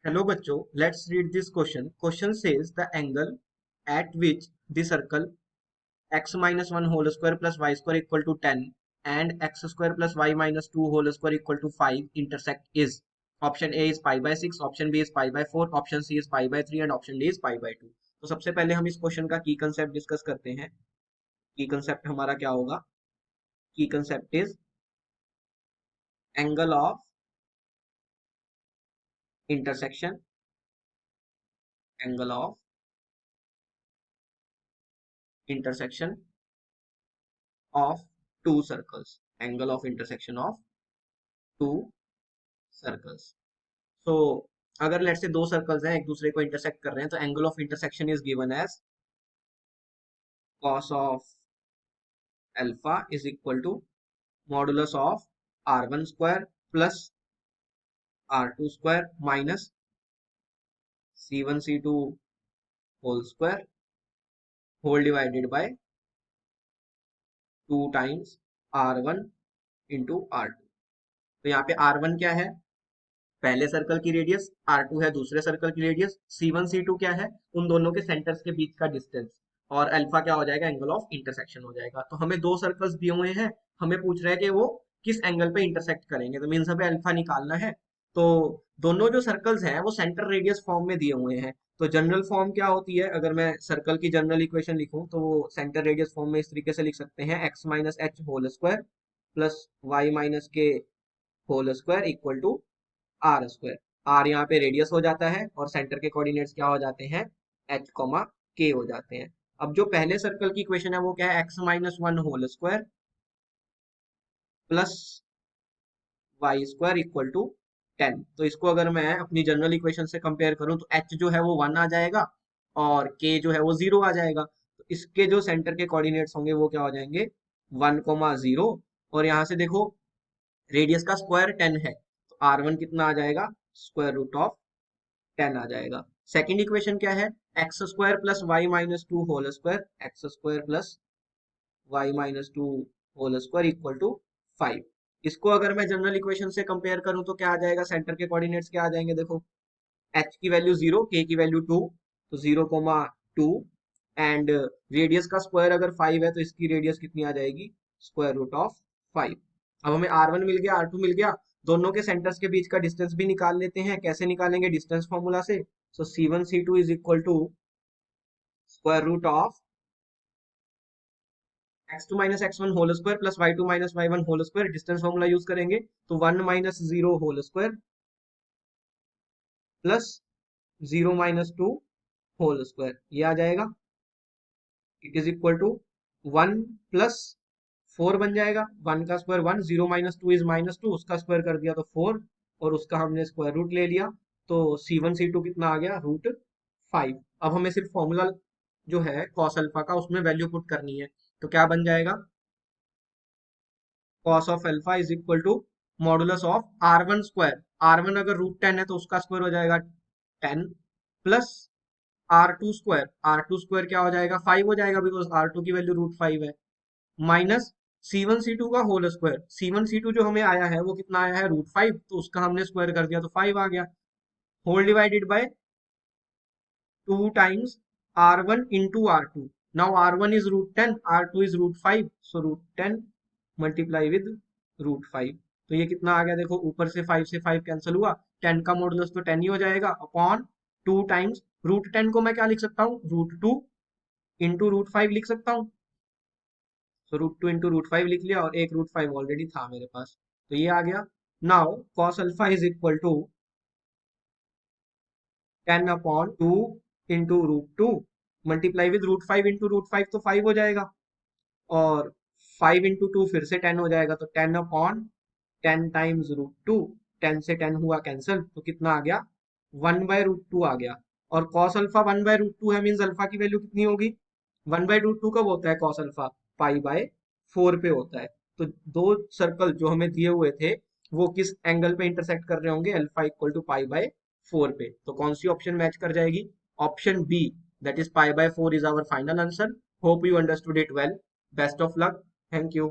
Hello बच्चों, let's read this question. Question says the angle at which the circle x minus 1 whole square plus y square equal to 10 and x square plus y minus 2 whole square equal to 5 intersect is. Option A is pi by 6, option B is pi by 4, option C is pi by 3 and option D is pi by 2. तो सबसे पहले हम इस question का की concept discuss करते हैं. की कंसेप्ट हमारा क्या होगा? की concept is angle of intersection, angle of intersection of two circles, angle of intersection of two circles. So अगर लेट्स से दो सर्कल्स हैं एक दूसरे को इंटरसेक्ट कर रहे हैं तो angle of intersection is given as cos of alpha is equal to modulus of r1 square plus r2 square minus c1 c2 whole square whole divided by 2 times r1 into r2. तो यहाँ पे r1 क्या है? पहले circle की radius, r2 है दूसरे circle की रेडियस, c1 c2 क्या है? उन दोनों के सेंटर्स के बीच का डिस्टेंस, और अल्फा क्या हो जाएगा? एंगल ऑफ इंटरसेक्शन हो जाएगा. तो हमें दो सर्कल्स दिए हुए हैं, हमें पूछ रहा है कि वो किस एंगल पे इंटरसेक्ट करेंगे, तो मीन्स हमें अल्फा निकालना है. तो दोनों जो सर्कल्स हैं वो सेंटर रेडियस फॉर्म में दिए हुए हैं. तो जनरल फॉर्म क्या होती है? अगर मैं सर्कल की जनरल इक्वेशन लिखूं तो वो सेंटर रेडियस फॉर्म में इस तरीके से लिख सकते हैं, x minus h whole square plus y minus k whole square equal to r square. R यहाँ पे रेडियस हो जाता है और सेंटर के कोऑर्डिनेट्स क्या हो जाते हैं? एच कॉमा के हो जाते हैं. अब जो पहले सर्कल की इक्वेशन है वो क्या है? X minus one whole square plus y square equal to 10. तो इसको अगर मैं अपनी जनरल इक्वेशन से कंपेयर करूं तो एच जो है वो 1 आ जाएगा और के जो है वो 0 आ जाएगा. तो इसके जो सेंटर के कोऑर्डिनेट्स होंगे वो क्या हो जाएंगे? 1,0. और यहाँ से देखो रेडियस का स्क्वायर 10 है तो r1 कितना आ जाएगा? स्क्वायर रूट ऑफ 10 आ जाएगा. सेकंड इक्वेशन क्या है? X square plus y minus two whole square, x square plus y minus two whole square equal to 5. इसको अगर मैं जनरल इक्वेशन से कंपेयर करूं तो क्या आ जाएगा? सेंटर के कोऑर्डिनेट्स क्या आ जाएंगे? देखो एच की वैल्यू 0, के की वैल्यू 2, तो 0,2 एंड रेडियस का स्क्वायर अगर 5 है तो इसकी रेडियस कितनी आ जाएगी? Square root of 5. अब हमें r1 मिल गया, r2 मिल गया, दोनों के सेंटर्स के बीच का डिस्टेंस भी निकाल लेते हैं. कैसे निकालेंगे? डिस्टेंस फॉर्मूला से. So c1 c2 is equal to square root of x2 minus x1 whole square plus y2 minus y1 whole square. Distance formula use करेंगे तो 1 minus 0 whole square plus 0 minus 2 whole square, ये आ जाएगा. It is equal to 1 plus 4 बन जाएगा. 1 का square 1, 0 minus 2 is minus 2, उसका square कर दिया तो 4 और उसका हमने स्क्वायर रूट ले लिया. तो c1 c2 कितना आ गया? रूट 5. अब हमें सिर्फ फॉर्मूला जो है कॉस अल्फा का उसमें वैल्यू पुट करनी है. तो क्या बन जाएगा? Cos of alpha is equal to modulus of r1 square. r1 अगर रूट 10 है तो उसका स्क्वायर हो जाएगा 10 plus r2 square. r2 square क्या हो जाएगा? 5 हो जाएगा बिकॉज r2 की वैल्यू रूट 5 है, माइनस C1 C2 का होल स्क्वायर. C1 C2 जो हमें आया है वो कितना आया है? रूट 5, तो उसका हमने स्क्वायर कर दिया तो 5 आ गया. Whole divided by 2 times r1 into r2. Now r1 is root 10, r2 is root 5, so root 10 multiply with root 5. तो ये कितना आ गया? देखो ऊपर से 5 से 5 कैंसिल हुआ, 10 का मॉडुलस तो 10 ही हो जाएगा अपॉन 2 टाइम्स रूट 10 को मैं क्या लिख सकता हूँ? रूट 2 इंटू रूट 5 लिख सकता हूँ. तो रूट 2 इंटू रूट 5 लिख लिया और एक रूट 5 ऑलरेडी था मेरे पास, तो ये आ गया. Now cos alpha is equal to 10 upon 2 into root 2 multiply with root 5 into root 5, तो 5 हो जाएगा. और 5 इंटू 2 फिर से 10 हो जाएगा, तो 10 अपॉन 10 टाइम्स रूट 2. 10 से 10 हुआ कैंसिल, तो कितना आ गया? 1 बाय रूट 2 आ गया. और कॉस अल्फा 1 बाय रूट 2 है, मीन्स अल्फा की वैल्यू कितनी होगी? 1 बाय रूट 2 कब होता है कॉस अल्फा? पाई बाय 4 पे होता है. तो दो सर्कल जो हमें दिए हुए थे वो किस एंगल पे इंटरसेक्ट कर रहे होंगे? Alpha equal to pi by 4 पे. तो कौन सी ऑप्शन मैच कर जाएगी? Option B, that is pi by 4 is our final answer. Hope you understood it well. Best of luck. Thank you.